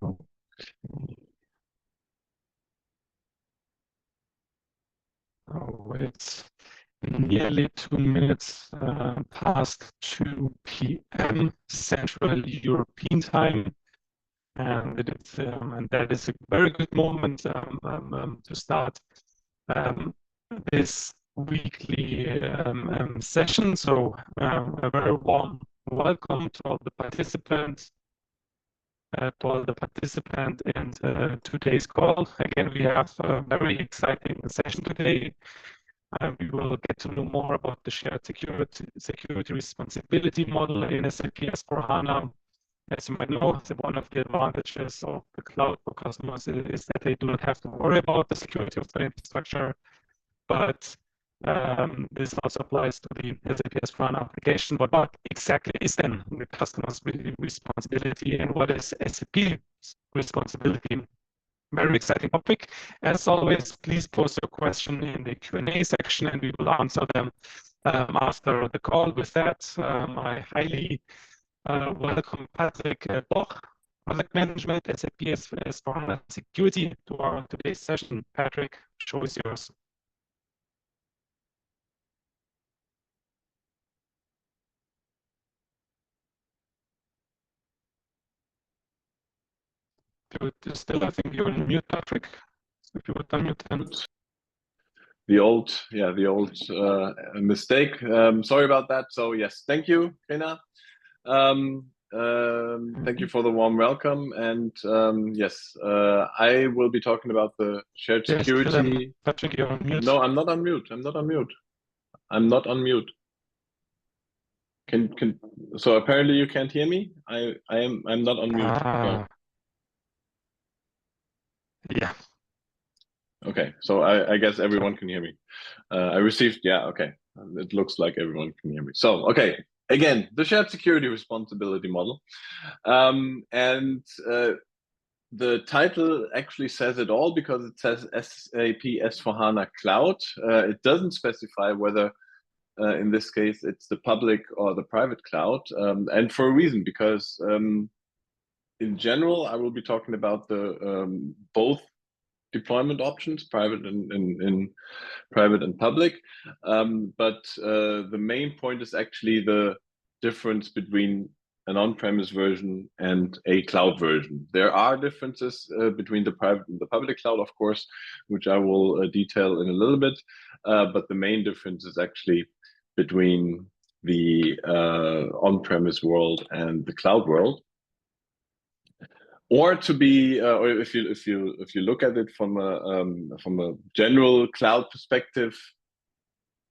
Oh, it's nearly 2 minutes past 2 p.m. Central European time. And that is a very good moment to start this weekly session. So a very warm welcome to all the participants. In today's call. Again, we have a very exciting session today. We will get to know more about the shared security responsibility model in SAP S/4HANA. As you might know, one of the advantages of the cloud for customers is that they do not have to worry about the security of their infrastructure, but this also applies to the SAP S/4HANA application. But what exactly is then the customer's responsibility, and what is SAP's responsibility? Very exciting topic. As always, please post your question in the Q&A section, and we will answer them after the call. With that, I highly welcome Patrick Boch, Product Management, SAP S/4HANA Security, to our today's session. Patrick, show is yours. Still, I think you're on mute, Patrick. So if you would unmute then. The old mistake. Sorry about that. So yes, thank you, Rena. Thank you for the warm welcome. And yes, I will be talking about the shared security. Patrick, you're on mute. No, I'm not on mute. I'm not on mute. So apparently you can't hear me. I'm not on mute. Yeah. Okay, so I guess everyone can hear me. I received, yeah, okay. It looks like everyone can hear me. So, okay, again, the shared security responsibility model. And the title actually says it all, because it says SAP S/4HANA Cloud. It doesn't specify whether, in this case, it's the public or the private cloud. And for a reason, because in general, I will be talking about the both deployment options, private and public. But the main point is actually the difference between an on-premise version and a cloud version. There are differences between the private and the public cloud, of course, which I will detail in a little bit. But the main difference is actually between the on-premise world and the cloud world. Or to be, or if you look at it from a general cloud perspective,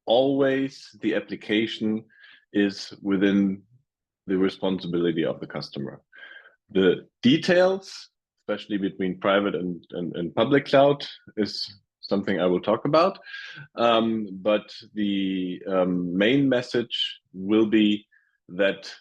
always the application is within the responsibility of the customer. The details, especially between private and public cloud, is something I will talk about. But the main message will be that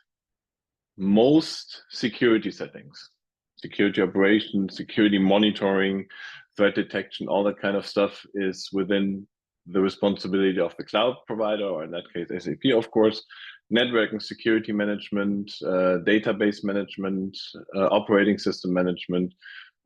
most security settings, security operations, security monitoring, threat detection, all that kind of stuff is within the responsibility of the cloud provider, or in that case, SAP, of course. Networking, security management, database management, operating system management,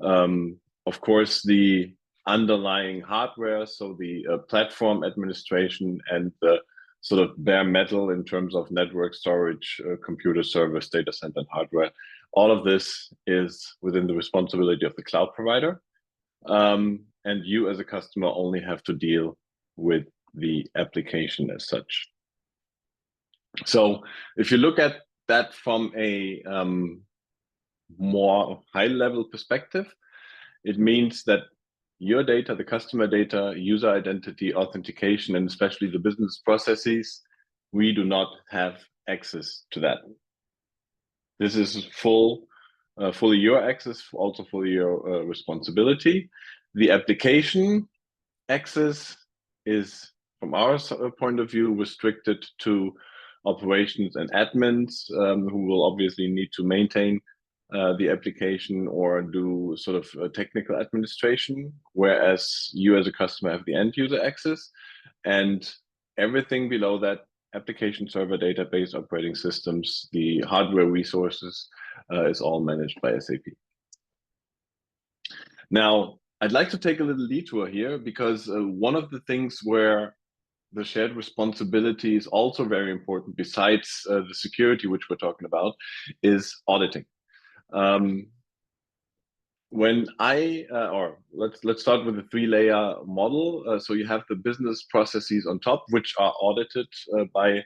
of course, the underlying hardware, so the platform administration and the sort of bare metal in terms of network storage, computer servers, data center, and hardware. All of this is within the responsibility of the cloud provider. And you as a customer only have to deal with the application as such. So if you look at that from a more high-level perspective, it means that your data, the customer data, user identity, authentication, and especially the business processes, we do not have access to that. This is fully your access, also fully your responsibility. The application access is, from our point of view, restricted to operations and admins, who will obviously need to maintain the application or do sort of technical administration, whereas you as a customer have the end user access, and everything below that, application server, database, operating systems, the hardware resources, is all managed by SAP. Now, I'd like to take a little detour here because one of the things where the shared responsibility is also very important, besides the security, which we're talking about, is auditing. When or let's start with the 3-layer model. So you have the business processes on top, which are audited by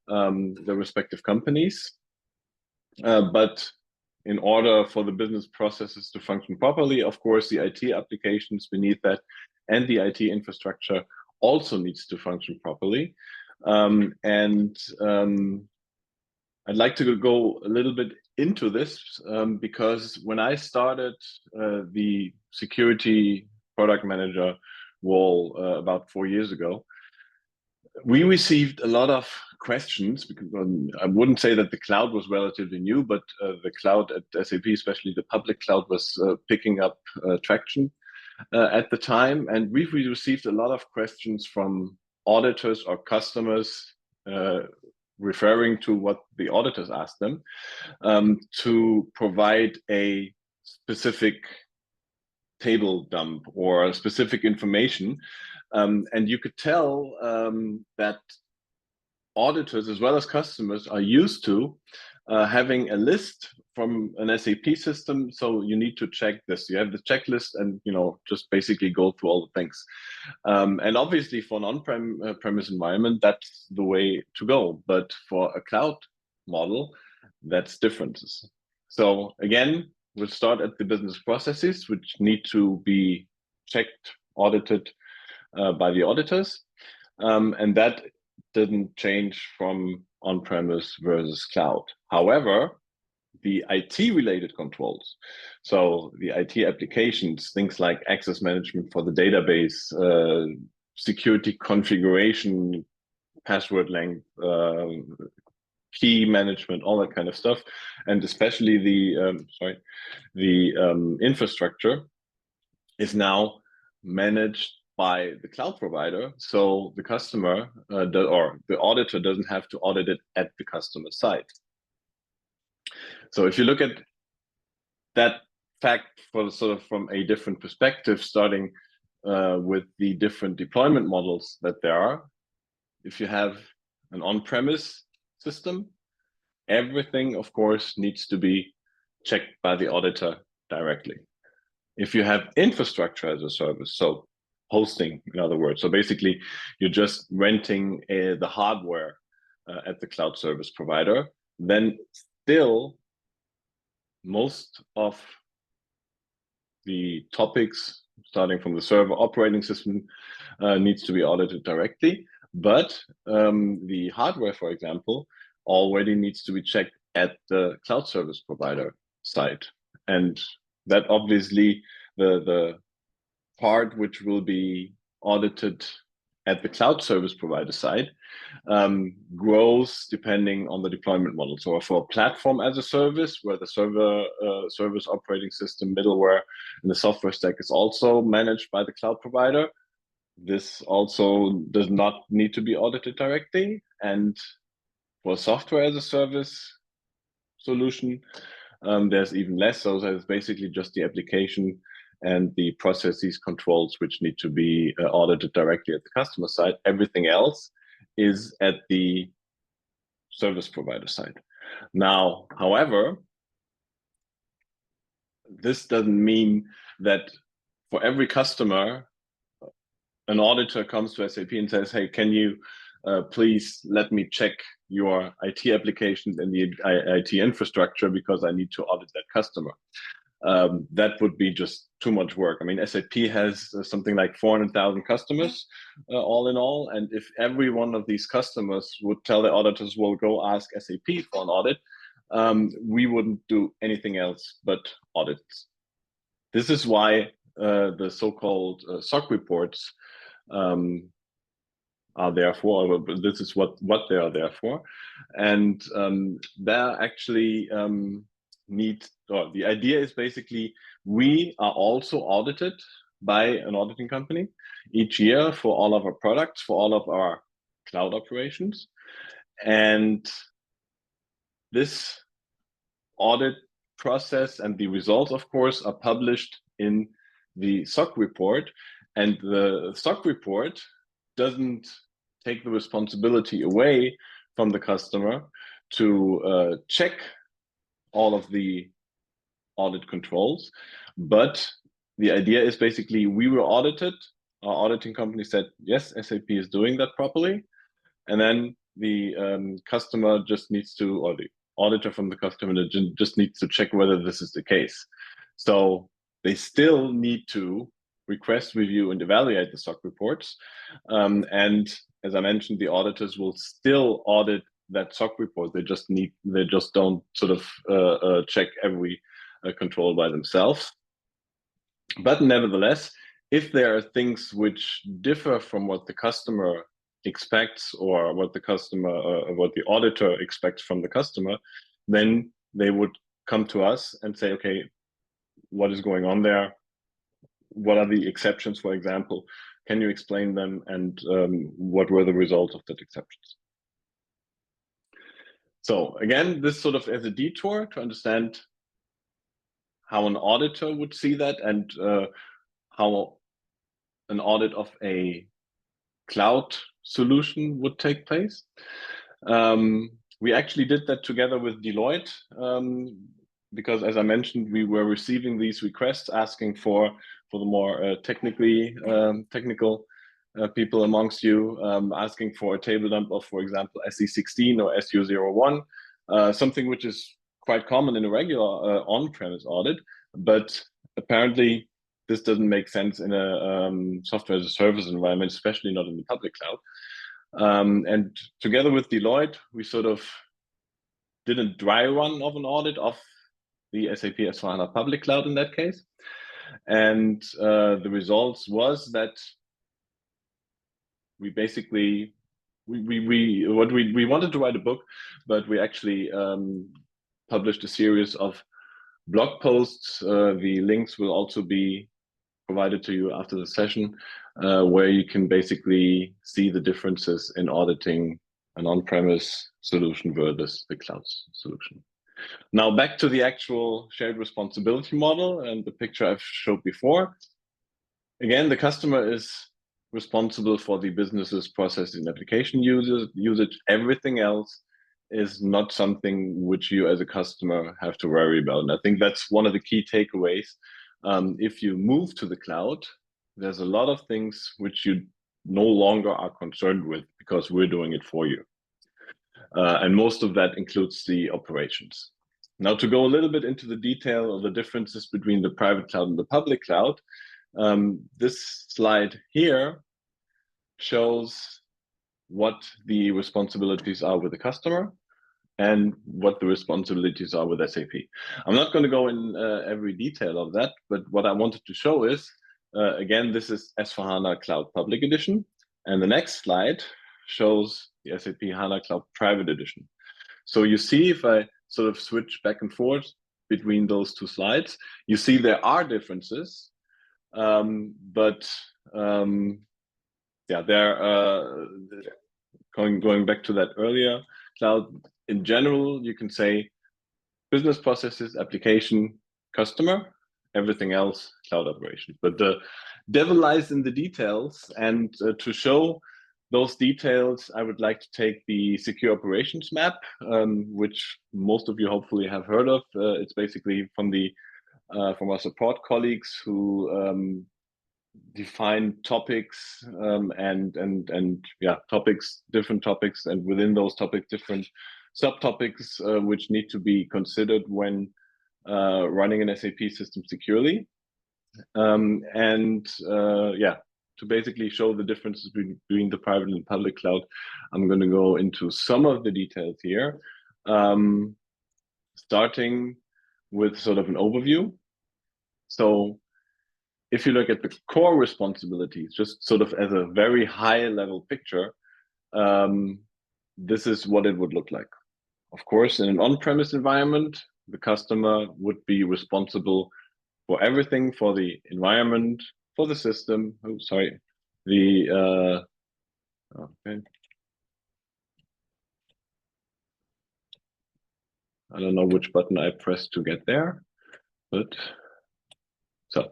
the respective companies. But in order for the business processes to function properly, of course, the IT applications beneath that and the IT infrastructure also needs to function properly. I'd like to go a little bit into this because when I started the security product manager role about 4 years ago, we received a lot of questions because I wouldn't say that the cloud was relatively new, but the cloud at SAP, especially the public cloud, was picking up traction at the time. And we've received a lot of questions from auditors or customers referring to what the auditors asked them to provide a specific table dump or specific information. And you could tell that auditors as well as customers are used to having a list from an SAP system. So you need to check this. You have the checklist and, just basically go through all the things. And obviously for an on-premise environment, that's the way to go. But for a cloud model, that's different. So again, we'll start at the business processes, which need to be checked, audited by the auditors. And that didn't change from on-premise versus cloud. However, the IT-related controls, so the IT applications, things like access management for the database, security configuration, password length, key management, all that kind of stuff, and especially the infrastructure is now managed by the cloud provider, so the customer or the auditor doesn't have to audit it at the customer side. So if you look at that fact for from a different perspective, starting with the different deployment models that there are, if you have an on-premise system, everything, of course, needs to be checked by the auditor directly. If you have infrastructure as a service, so hosting, in other words, so basically you're just renting the hardware at the cloud service provider, then still most of the topics, starting from the server operating system, needs to be audited directly. But the hardware, for example, already needs to be checked at the cloud service provider side. And that obviously the part which will be audited at the cloud service provider side grows depending on the deployment model. So for a platform as a service, where the service operating system, middleware, and the software stack is also managed by the cloud provider, this also does not need to be audited directly. And for software as a service solution, there's even less. So there's basically just the application and the processes controls which need to be audited directly at the customer side. Everything else is at the service provider side. Now, however, this doesn't mean that for every customer, an auditor comes to SAP and says, hey, can you please let me check your IT applications and the IT infrastructure because I need to audit that customer. That would be just too much work. I mean, SAP has something like 400,000 customers all in all. And if every one of these customers would tell the auditors, well, go ask SAP for an audit, we wouldn't do anything else but audits. This is why the so-called SOC reports are there for. This is what they are there for. And they're actually the idea is basically we are also audited by an auditing company each year for all of our products, for all of our cloud operations. And this audit process and the results, of course, are published in the SOC report, and the SOC report doesn't take the responsibility away from the customer to check all of the audit controls. But the idea is basically we were audited. Our auditing company said, yes, SAP is doing that properly. And then the customer just needs to, or the auditor from the customer just needs to check whether this is the case. So they still need to request, review, and evaluate the SOC reports. And as I mentioned, the auditors will still audit that SOC report. They just don't sort of check every control by themselves. But nevertheless, if there are things which differ from what the customer expects or what the customer, what the auditor expects from the customer, then they would come to us and say, okay, what is going on there? What are the exceptions, for example? Can you explain them? And what were the results of that exceptions? So again, this sort of as a detour to understand how an auditor would see that and how an audit of a cloud solution would take place. We actually did that together with Deloitte because, as I mentioned, we were receiving these requests asking for the more technical people amongst you, asking for a table dump of, for example, SE16 or SU01, something which is quite common in a regular on-premise audit, but apparently this doesn't make sense in a software as a service environment, especially not in the public cloud. And together with Deloitte, we sort of did a dry run of an audit of the SAP S/4HANA public cloud in that case. And the results was that we basically, we wanted to write a book, but we actually published a series of blog posts. The links will also be provided to you after the session, where you can basically see the differences in auditing an on-premise solution versus the cloud solution. Now back to the actual shared responsibility model and the picture I've showed before. Again, the customer is responsible for the business's process and application usage. Everything else is not something which you as a customer have to worry about. And I think that's one of the key takeaways. If you move to the cloud, there's a lot of things which you no longer are concerned with because we're doing it for you. And most of that includes the operations. Now, to go a little bit into the detail of the differences between the private cloud and the public cloud, this slide here shows what the responsibilities are with the customer and what the responsibilities are with SAP. I'm not going to go in every detail of that, but what I wanted to show is, again, this is S/4HANA Cloud Public Edition, and the next slide shows the SAP HANA Cloud Private Edition. So you see, if I sort of switch back and forth between those two slides, you see there are differences, but yeah, they're going back to that earlier cloud. In general, you can say business processes, application, customer, everything else, cloud operations. But the devil lies in the details. And to show those details, I would like to take the secure operations map, which most of you hopefully have heard of. It's basically from our support colleagues who define topics and yeah, different topics, and within those topics, different subtopics which need to be considered when running an SAP system securely. Yeah, to basically show the differences between the private and public cloud, I'm going to go into some of the details here, starting with sort of an overview. So if you look at the core responsibilities, just sort of as a very high level picture, this is what it would look like. Of course, in an on-premise environment, the customer would be responsible for everything, for the environment, for the system. Oh, sorry. Okay. I don't know which button I pressed to get there, but So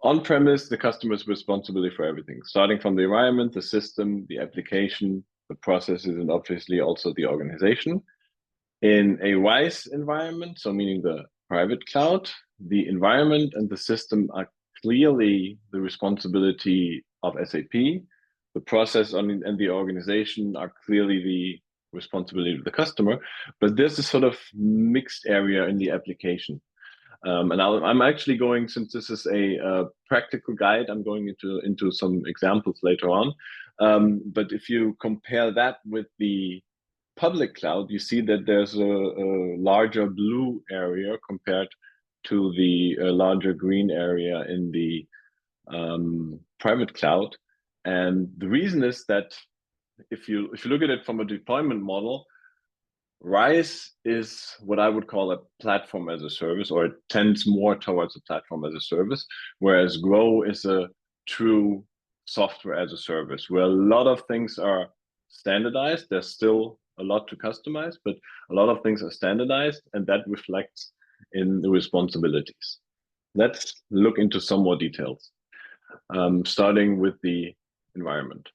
on-premise, the customer's responsibility for everything, starting from the environment, the system, the application, the processes, and obviously also the organization. In a RISE environment, so meaning the private cloud, the environment and the system are clearly the responsibility of SAP. The process and the organization are clearly the responsibility of the customer, but there's a sort of mixed area in the application. And I'm actually going, since this is a practical guide, I'm going into some examples later on. But if you compare that with the public cloud, you see that there's a larger blue area compared to the larger green area in the private cloud. And the reason is that if you look at it from a deployment model, RISE is what I would call a platform as a service, or it tends more towards a platform as a service, whereas GROW is a true software as a service, where a lot of things are standardized. There's still a lot to customize, but a lot of things are standardized, and that reflects in the responsibilities. Let's look into some more details, starting with the environment.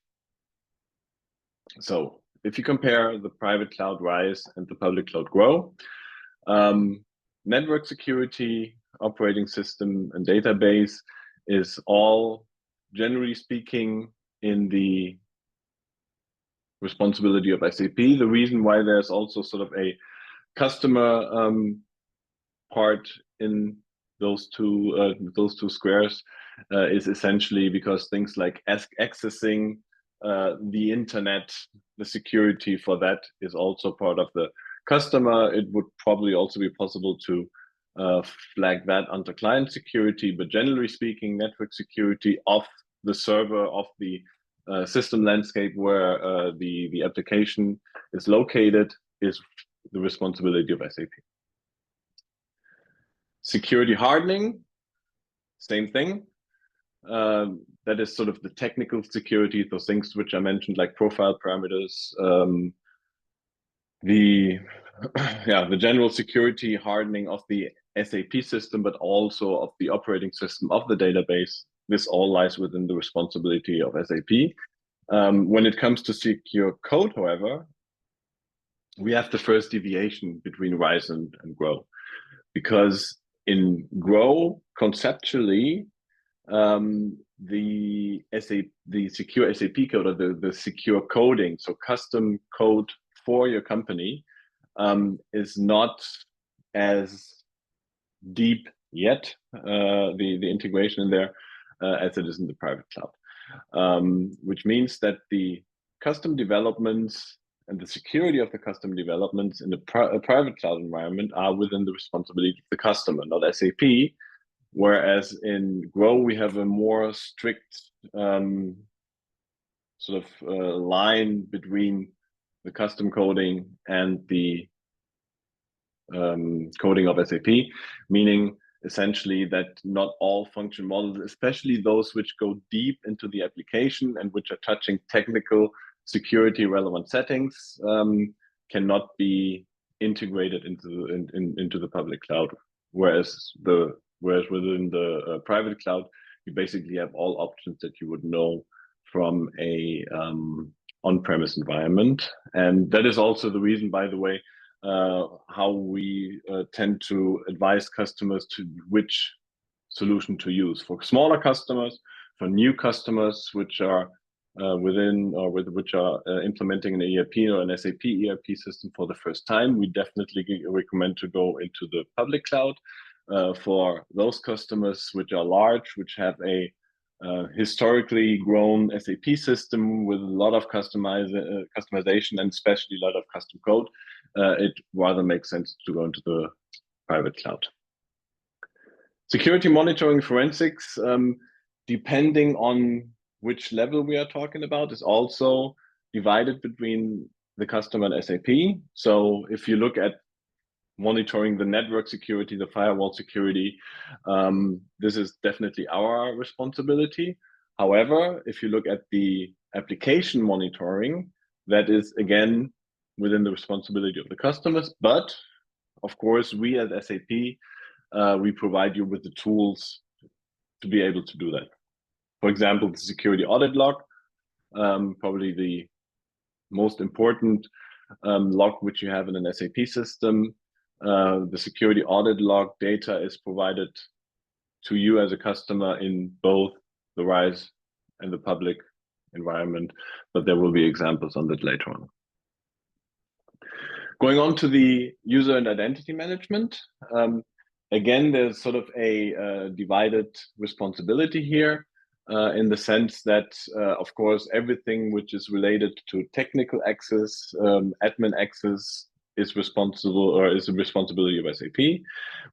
So if you compare the private cloud RISE and the public cloud GROW, network security, operating system, and database is all, generally speaking, in the responsibility of SAP. The reason why there's also sort of a customer part in those two squares is essentially because things like accessing the internet, the security for that is also part of the customer. It would probably also be possible to flag that under client security, but generally speaking, network security of the server, of the system landscape where the application is located is the responsibility of SAP. Security hardening, same thing. That is sort of the technical security, those things which I mentioned, like profile parameters, the general security hardening of the SAP system, but also of the operating system of the database. This all lies within the responsibility of SAP. When it comes to secure code, however, we have the first deviation between RISE and GROW, because in GROW, conceptually, the secure SAP code, or the secure coding, so custom code for your company, is not as deep yet, the integration in there, as it is in the private cloud, which means that the custom developments and the security of the custom developments in the private cloud environment are within the responsibility of the customer, not SAP. Whereas in GROW, we have a more strict sort of line between the custom coding and the coding of SAP, meaning essentially that not all function models, especially those which go deep into the application and which are touching technical security relevant settings, cannot be integrated into the public cloud. Whereas within the private cloud, you basically have all options that you would know from a on-premise environment. And that is also the reason, by the way, how we tend to advise customers to which solution to use. For smaller customers, for new customers which are which are implementing an ERP or an SAP ERP system for the first time, we definitely recommend to go into the public cloud. For those customers which are large, which have a historically grown SAP system with a lot of customization and especially a lot of custom code, it rather makes sense to go into the private cloud. Security monitoring forensics, depending on which level we are talking about, is also divided between the customer and SAP. So if you look at monitoring the network security, the firewall security, this is definitely our responsibility. However, if you look at the application monitoring, that is again within the responsibility of the customers. But of course, we as SAP we provide you with the tools to be able to do that. For example, the security audit log, probably the most important log which you have in an SAP system. The security audit log data is provided to you as a customer in both the RISE and the public environment, but there will be examples on that later on. Going on to the user and identity management. Again, there's sort of a divided responsibility here in the sense that, of course, everything which is related to technical access, admin access is responsible or is a responsibility of SAP,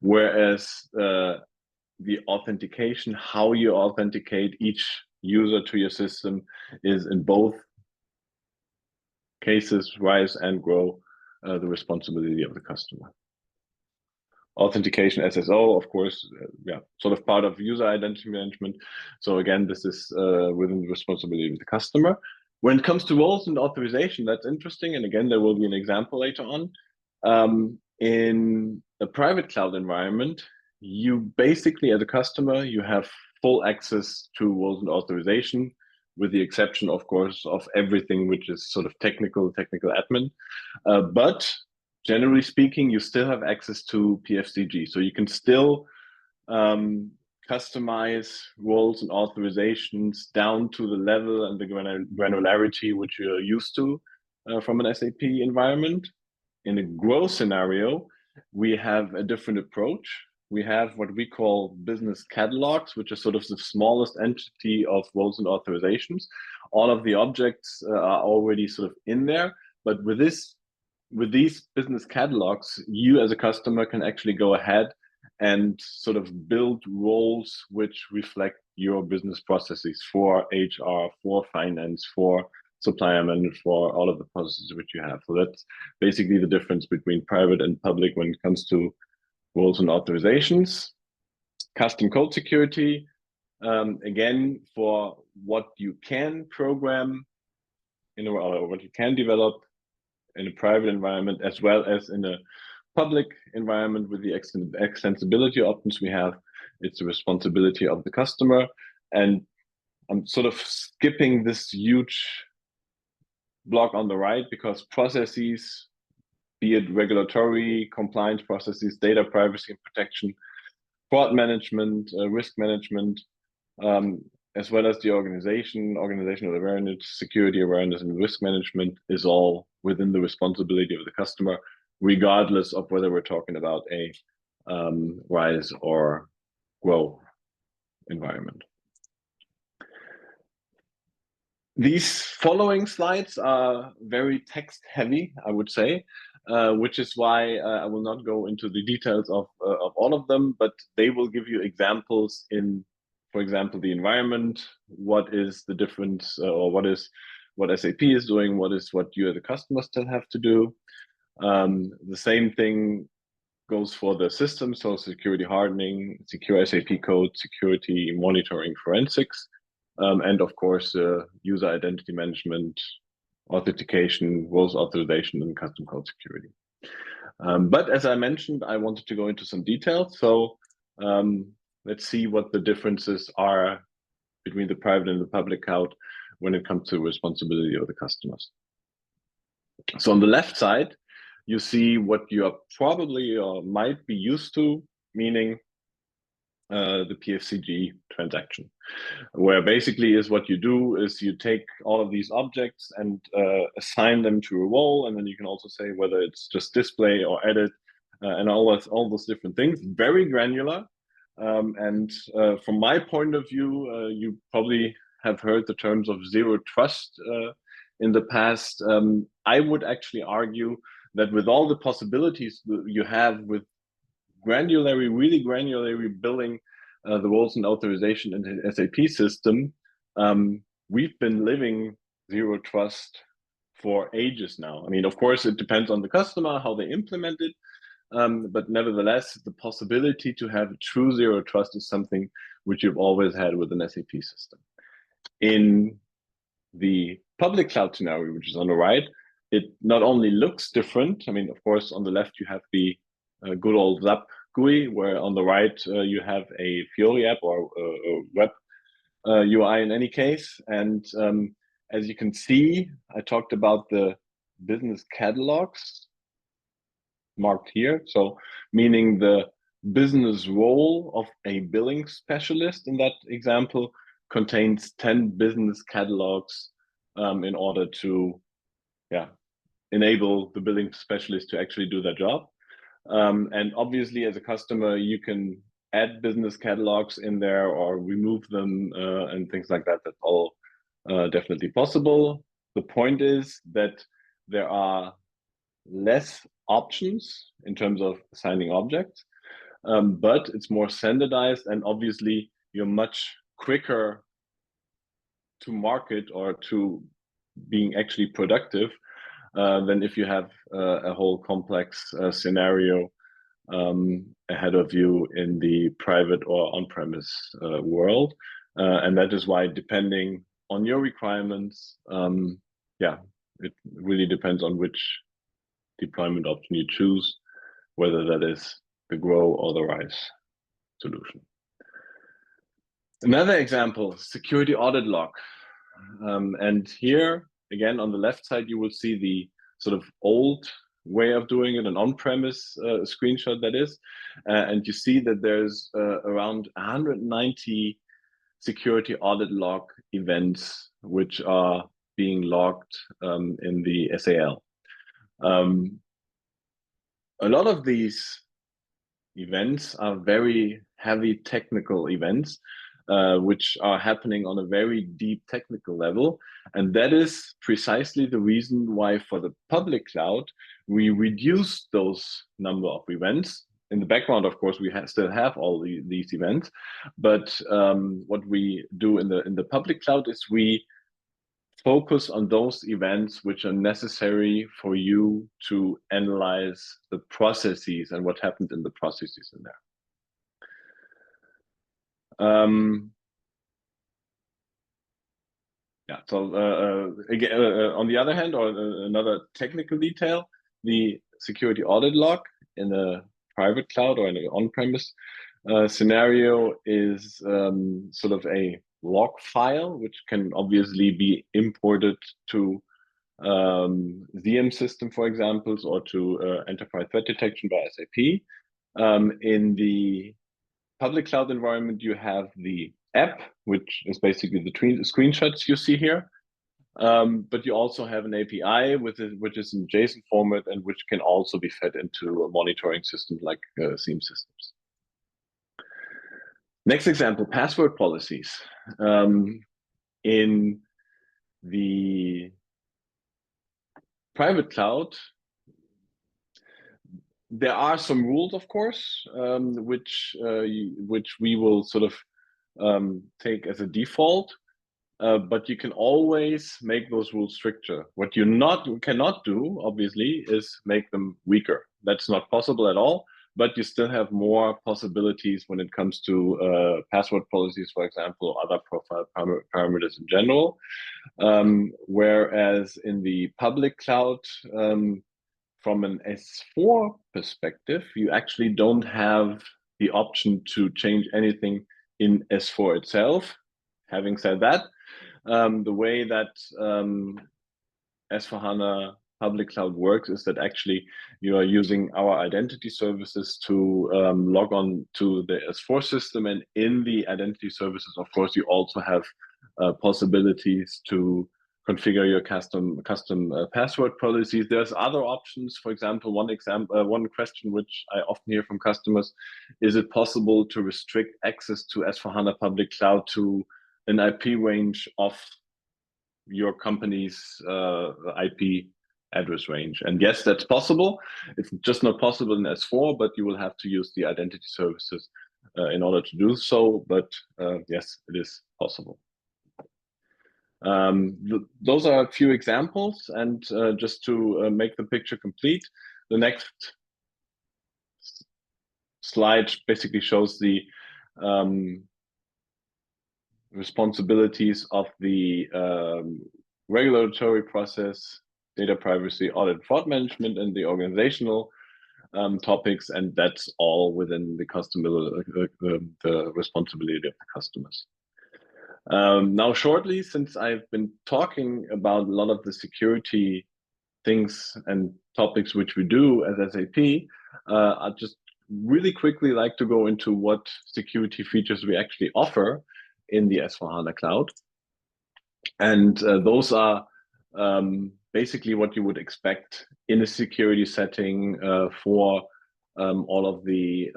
whereas the authentication, how you authenticate each user to your system is in both cases, RISE and GROW, the responsibility of the customer. Authentication SSO, of course, sort of part of user identity management. So again, this is within the responsibility of the customer. When it comes to roles and authorization, that's interesting. And again, there will be an example later on. In a private cloud environment, you basically, as a customer, you have full access to roles and authorization, with the exception, of course, of everything which is sort of technical admin. But generally speaking, you still have access to PFCG. So you can still customize roles and authorizations down to the level and the granularity which you're used to from an SAP environment. In a growth scenario, we have a different approach. We have what we call business catalogs, which are sort of the smallest entity of roles and authorizations. All of the objects are already sort of in there, but with these business catalogs, you as a customer can actually go ahead and sort of build roles which reflect your business processes for HR, for finance, for supplier management, for all of the processes which you have. So that's basically the difference between private and public when it comes to roles and authorizations. Custom code security, again, for what you can program or what you can develop in a private environment, as well as in a public environment with the extensibility options we have, it's the responsibility of the customer. And I'm sort of skipping this huge block on the right because processes, be it regulatory, compliance processes, data privacy and protection, fraud management, risk management, as well as the organizational awareness, security awareness, and risk management is all within the responsibility of the customer, regardless of whether we're talking about a RISE or GROW environment. These following slides are very text heavy, I would say, which is why I will not go into the details of all of them, but they will give you examples in, for example, the environment, what is the difference, or what SAP is doing, what you as a customer still have to do. The same thing goes for the system, so security hardening, secure SAP code, security monitoring, forensics, and of course, user identity management, authentication, roles authorization, and custom code security. But as I mentioned, I wanted to go into some details. So let's see what the differences are between the private and the public cloud when it comes to responsibility of the customers. So on the left side, you see what you are probably or might be used to, meaning the PFCG transaction, where basically is what you do is you take all of these objects and assign them to a role, and then you can also say whether it's just display or edit and all those different things. Very granular, and from my point of view, you probably have heard the terms of zero trust in the past. I would actually argue that with all the possibilities you have with really granularly building the roles and authorization in the SAP system, we've been living zero trust for ages now. I mean, of course, it depends on the customer, how they implement it, but nevertheless, the possibility to have true zero trust is something which you've always had with an SAP system. In the public cloud scenario, which is on the right, it not only looks different. I mean, of course, on the left, you have the good old SAP GUI, where on the right you have a Fiori app or a web UI in any case. And as you can see, I talked about the business catalogs marked here. So meaning the business role of a billing specialist in that example contains 10 business catalogs in order to enable the billing specialist to actually do their job. And obviously, as a customer, you can add business catalogs in there or remove them and things like that. That's all definitely possible. The point is that there are less options in terms of assigning objects, but it's more standardized, and obviously you're much quicker to market or to being actually productive than if you have a whole complex scenario ahead of you in the private or on-premise world. And that is why, depending on your requirements, it really depends on which deployment option you choose, whether that is the Grow or the Rise solution. Another example, security audit log. And here, again, on the left side, you will see the sort of old way of doing it, an on-premise screenshot that is. And you see that there's around 190 security audit log events which are being logged in the SAL. A lot of these events are very heavy technical events, which are happening on a very deep technical level. And that is precisely the reason why for the public cloud, we reduce those number of events. In the background, of course, we still have all these events. But what we do in the public cloud is we focus on those events which are necessary for you to analyze the processes and what happened in the processes in there. Again, on the other hand, or another technical detail, the security audit log in a private cloud or in an on-premise scenario is sort of a log file, which can obviously be imported to VM system, for example, or to enterprise threat detection by SAP. In the public cloud environment, you have the app, which is basically the screenshots you see here. But you also have an API which is in JSON format and which can also be fed into a monitoring system like SIEM systems. Next example, password policies. In the private cloud, there are some rules, of course, which we will sort of take as a default, but you can always make those rules stricter. What you cannot do, obviously, is make them weaker. That's not possible at all. But you still have more possibilities when it comes to password policies, for example, or other profile parameters in general. Whereas in the public cloud, from an S4 perspective, you actually don't have the option to change anything in S4 itself. Having said that, the way that S4HANA public cloud works is that actually you are using our identity services to log on to the S4 system, and in the identity services, of course, you also have possibilities to configure your custom password policies. There's other options. For example, one question which I often hear from customers: is it possible to restrict access to S4HANA public cloud to an IP range of your company's IP address range? And yes, that's possible. It's just not possible in S4, but you will have to use the identity services in order to do so. But yes, it is possible. Those are a few examples, and just to make the picture complete, the next slide basically shows the responsibilities of the regulatory process, data privacy, audit, fraud management, and the organizational topics, and that's all within the customer, the responsibility of the customers. Now, shortly, since I've been talking about a lot of the security things and topics which we do as SAP, I'd just really quickly like to go into what security features we actually offer in the S/4HANA Cloud. And those are basically what you would expect in a security setting for all of the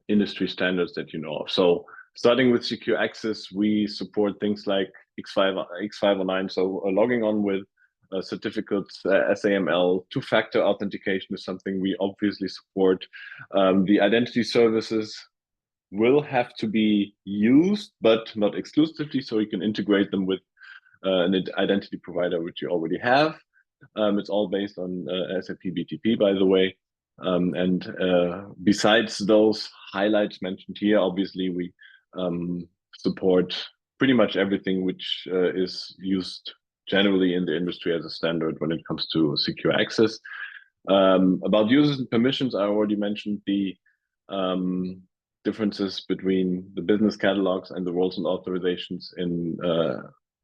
industry standards that you know of. So starting with secure access, we support things like X509, so logging on with certificates, SAML, two-factor authentication is something we obviously support. The identity services will have to be used, but not exclusively, so you can integrate them with an identity provider which you already have. It's all based on SAP BTP, by the way. And besides those highlights mentioned here, obviously we support pretty much everything which is used generally in the industry as a standard when it comes to secure access. About users and permissions, I already mentioned the differences between the business catalogs and the roles and authorizations in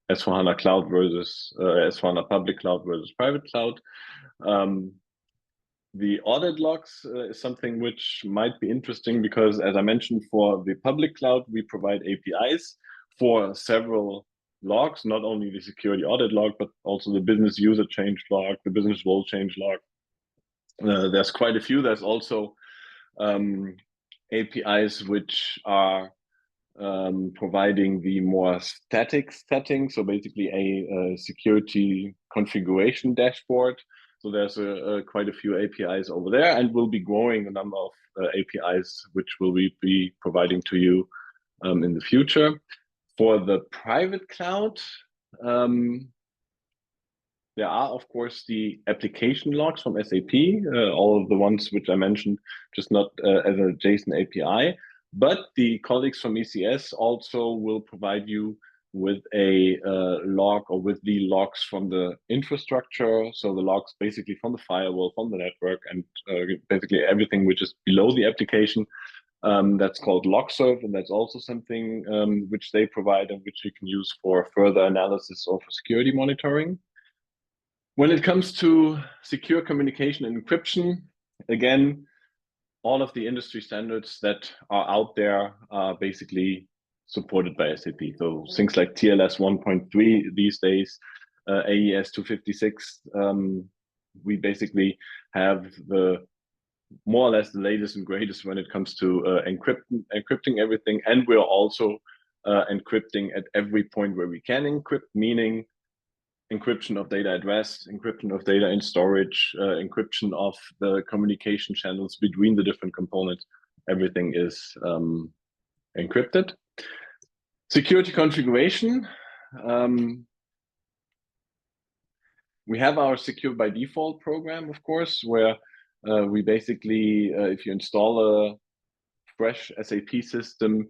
S/4HANA Cloud versus S/4HANA Public Cloud versus Private Cloud. The audit logs is something which might be interesting because, as I mentioned, for the public cloud, we provide APIs for several logs, not only the security audit log, but also the business user change log, the business role change log. There's quite a few. There's also APIs which are providing the more static setting, so basically a security configuration dashboard. So there's quite a few APIs over there, and we'll be growing a number of APIs which will we be providing to you in the future. For the private cloud, there are, of course, the application logs from SAP, all of the ones which I mentioned, just not as a JSON API. But the colleagues from ECS also will provide you with a log or with the logs from the infrastructure. So the logs basically from the firewall, from the network, and basically everything which is below the application. That's called LogServe, and that's also something which they provide and which you can use for further analysis or for security monitoring. When it comes to secure communication and encryption, again, all of the industry standards that are out there are basically supported by SAP. So things like TLS 1.3 these days, AES 256, we basically have the more or less the latest and greatest when it comes to encrypting everything. And we're also encrypting at every point where we can encrypt, meaning encryption of data at rest, encryption of data in storage, encryption of the communication channels between the different components. Everything is encrypted. Security configuration. We have our secure by default program, of course, where we basically, if you install a fresh SAP system,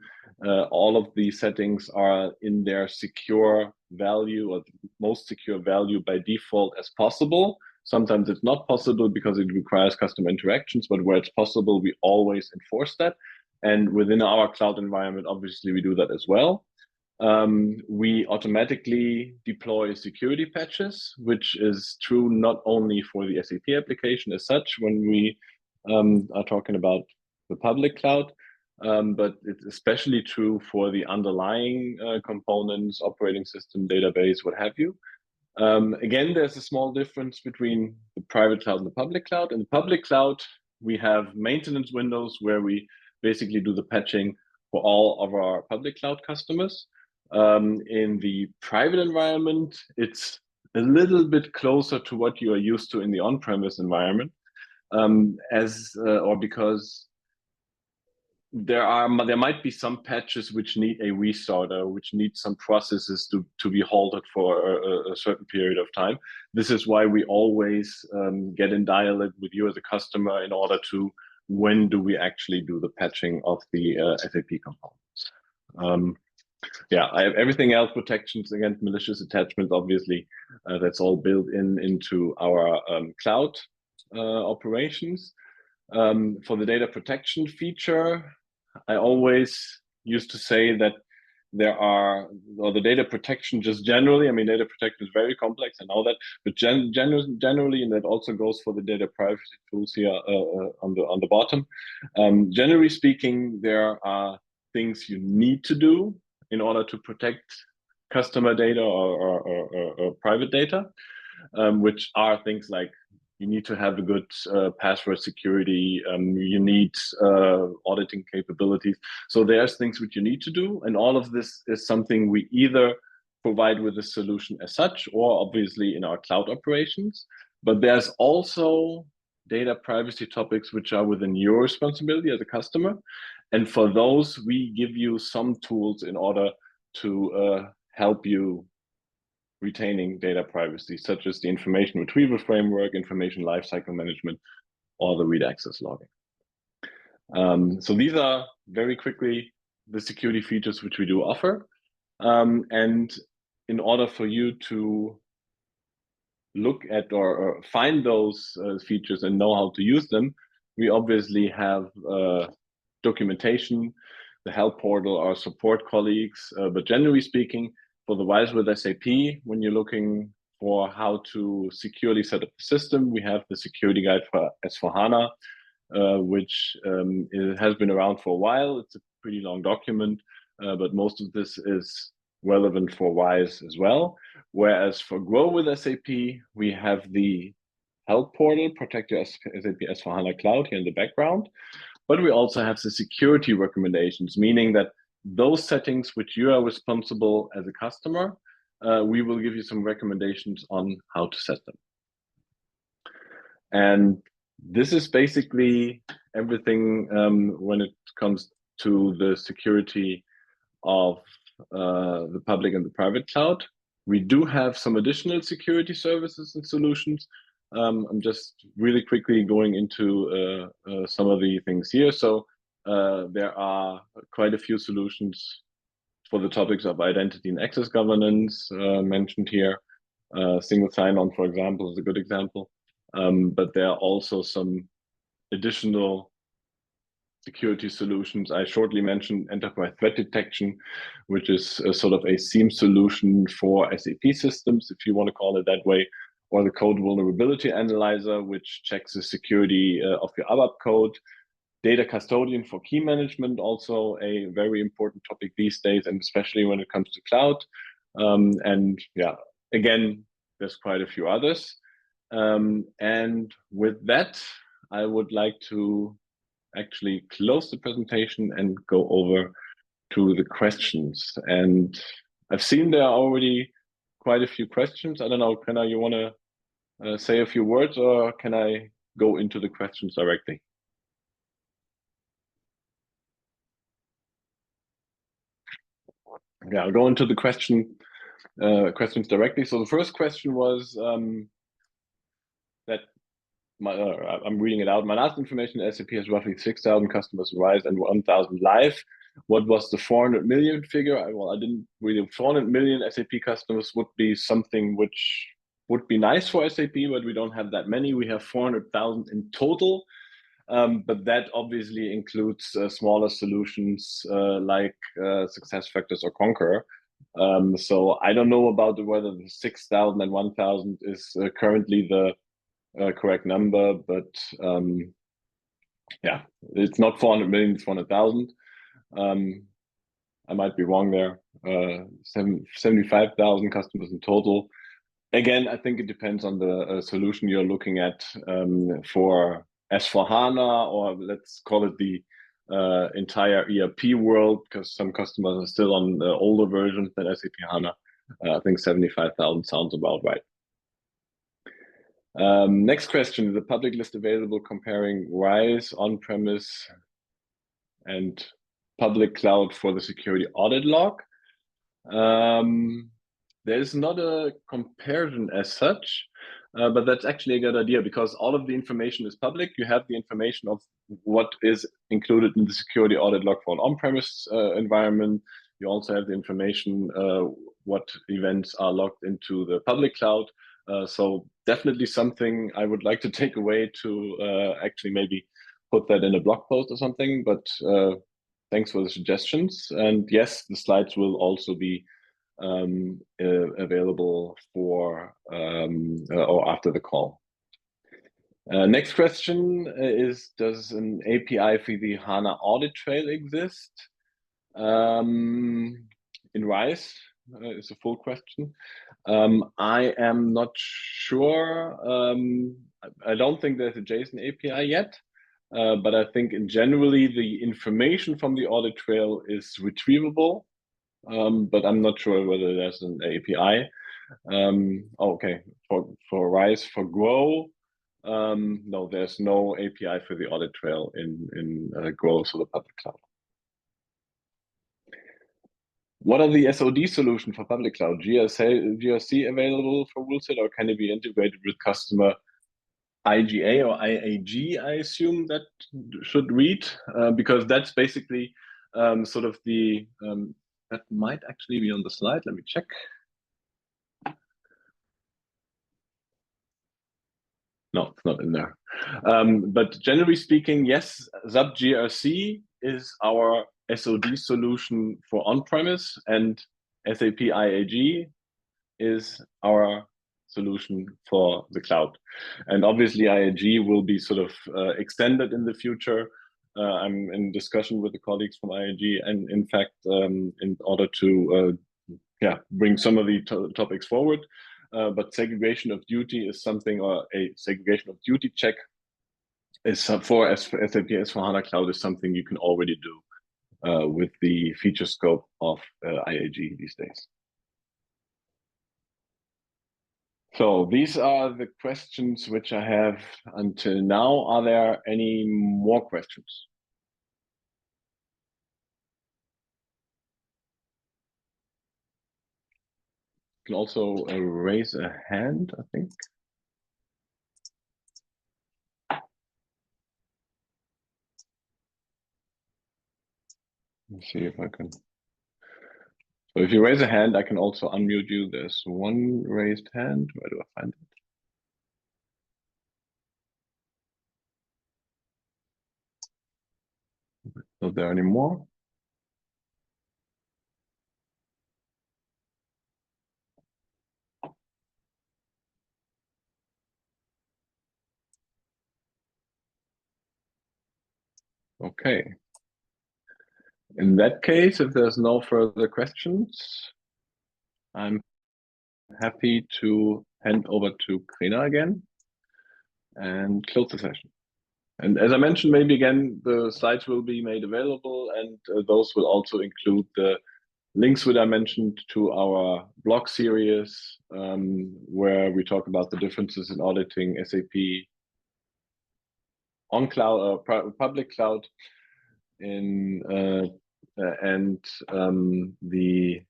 all of the settings are in their secure value or most secure value by default as possible. Sometimes it's not possible because it requires custom interactions, but where it's possible, we always enforce that. And within our cloud environment, obviously, we do that as well. We automatically deploy security patches, which is true not only for the SAP application as such when we are talking about the public cloud, but it's especially true for the underlying components, operating system, database, what have you. Again, there's a small difference between the private cloud and the public cloud. In the public cloud, we have maintenance windows where we basically do the patching for all of our public cloud customers. In the private environment, it's a little bit closer to what you are used to in the on-premise environment, because there might be some patches which need a restart or which need some processes to be halted for a certain period of time. This is why we always get in dialogue with you as a customer in order to when do we actually do the patching of the SAP components. Yeah, I have everything else, protections against malicious attachments, obviously, that's all built into our cloud operations. For the data protection feature, I always used to say that there are, or the data protection just generally, I mean, data protection is very complex, I know that, but generally, and that also goes for the data privacy tools here on the bottom. Generally speaking, there are things you need to do in order to protect customer data or private data, which are things like you need to have a good password security. You need auditing capabilities. So there's things which you need to do. And all of this is something we either provide with the solution as such, or obviously in our cloud operations. But there's also data privacy topics which are within your responsibility as a customer. And for those, we give you some tools in order to help you retaining data privacy, such as the information retrieval framework, information lifecycle management, or the read access logging. So these are very quickly the security features which we do offer. And in order for you to look at or find those features and know how to use them, we obviously have documentation, the help portal, our support colleagues, but generally speaking, for the Wise with SAP, when you're looking for how to securely set up the system, we have the security guide for S/4HANA, which has been around for a while. It's a pretty long document, but most of this is relevant for Wise as well. Whereas for Grow with SAP, we have the help portal, Protect Your SAP S/4HANA Cloud here in the background. But we also have the security recommendations, meaning that those settings which you are responsible as a customer, we will give you some recommendations on how to set them. And this is basically everything when it comes to the security of the public and the private cloud. We do have some additional security services and solutions. I'm just really quickly going into some of the things here. So there are quite a few solutions for the topics of identity and access governance mentioned here. Single sign-on, for example, is a good example. But there are also some additional security solutions. I shortly mentioned enterprise threat detection, which is a sort of a SIEM solution for SAP systems, if you want to call it that way, or the code vulnerability analyzer, which checks the security of your ABAP code. Data custodian for key management, also a very important topic these days, and especially when it comes to cloud. And yeah, again, there's quite a few others. And with that, I would like to actually close the presentation and go over to the questions. And I've seen there are already quite a few questions. I don't know, Kenna, you want to say a few words, or can I go into the questions directly? Yeah, I'll go into the questions directly. So the first question was that I'm reading it out. My last information, SAP has roughly 6,000 customers RISE and 1,000 live. What was the 400 million figure? Well, I didn't really. 400 million SAP customers would be something which would be nice for SAP, but we don't have that many. We have 400,000 in total. But that obviously includes smaller solutions like SuccessFactors or Concur. So I don't know about whether the 6,000 and 1,000 is currently the correct number, but yeah, it's not 400 million, it's 400,000. I might be wrong there. 75,000 customers in total. Again, I think it depends on the solution you're looking at for S/4HANA, or let's call it the entire ERP world, because some customers are still on the older versions than SAP HANA. I think 75,000 sounds about right. Next question, is the public list available comparing RISE on-premise and public cloud for the security audit log? There is not a comparison as such, but that's actually a good idea, because all of the information is public. You have the information of what is included in the security audit log for an on-premise environment. You also have the information what events are logged into the public cloud. So definitely something I would like to take away to actually maybe put that in a blog post or something, but thanks for the suggestions. And yes, the slides will also be available for or after the call. Next question is, does an API for the HANA audit trail exist? In RISE is a full question. I am not sure. I don't think there's a JSON API yet, but I think in generally the information from the audit trail is retrievable, but I'm not sure whether there's an API. Okay, for RISE, for Grow, no, there's no API for the audit trail in Grow, so the public cloud. What are the SOD solution for public cloud? GRC available for Woolset, or can it be integrated with customer IGA or IAG? I assume that should read, because that's basically sort of the, that might actually be on the slide. Let me check. No, it's not in there. But generally speaking, yes, SAP GRC is our SOD solution for on-premise, and SAP IAG is our solution for the cloud. And obviously IAG will be sort of extended in the future. I'm in discussion with the colleagues from IAG, and in fact, in order to bring some of the topics forward. But segregation of duty is something, or a segregation of duty check is for SAP S/4HANA Cloud is something you can already do with the feature scope of IAG these days. So these are the questions which I have until now. Are there any more questions? You can also raise a hand, I think. Let's see if I can. So if you raise a hand, I can also unmute you. There's one raised hand. Where do I find it? Are there any more? Okay. In that case, if there's no further questions, I'm happy to hand over to Krina again and close the session. And as I mentioned, maybe again, the slides will be made available, and those will also include the links which I mentioned to our blog series, where we talk about the differences in auditing SAP on cloud or public cloud in the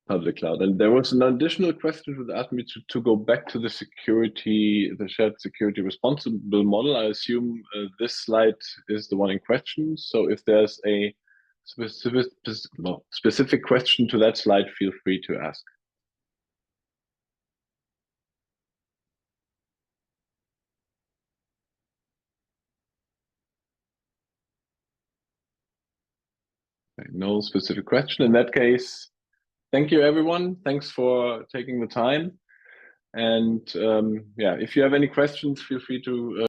public cloud. And there was an additional question that asked me to go back to the security, the shared security responsible model. I assume this slide is the one in question. So if there's a specific question to that slide, feel free to ask. Okay, no specific question. In that case, thank you, everyone. Thanks for taking the time. And yeah, if you have any questions, feel free to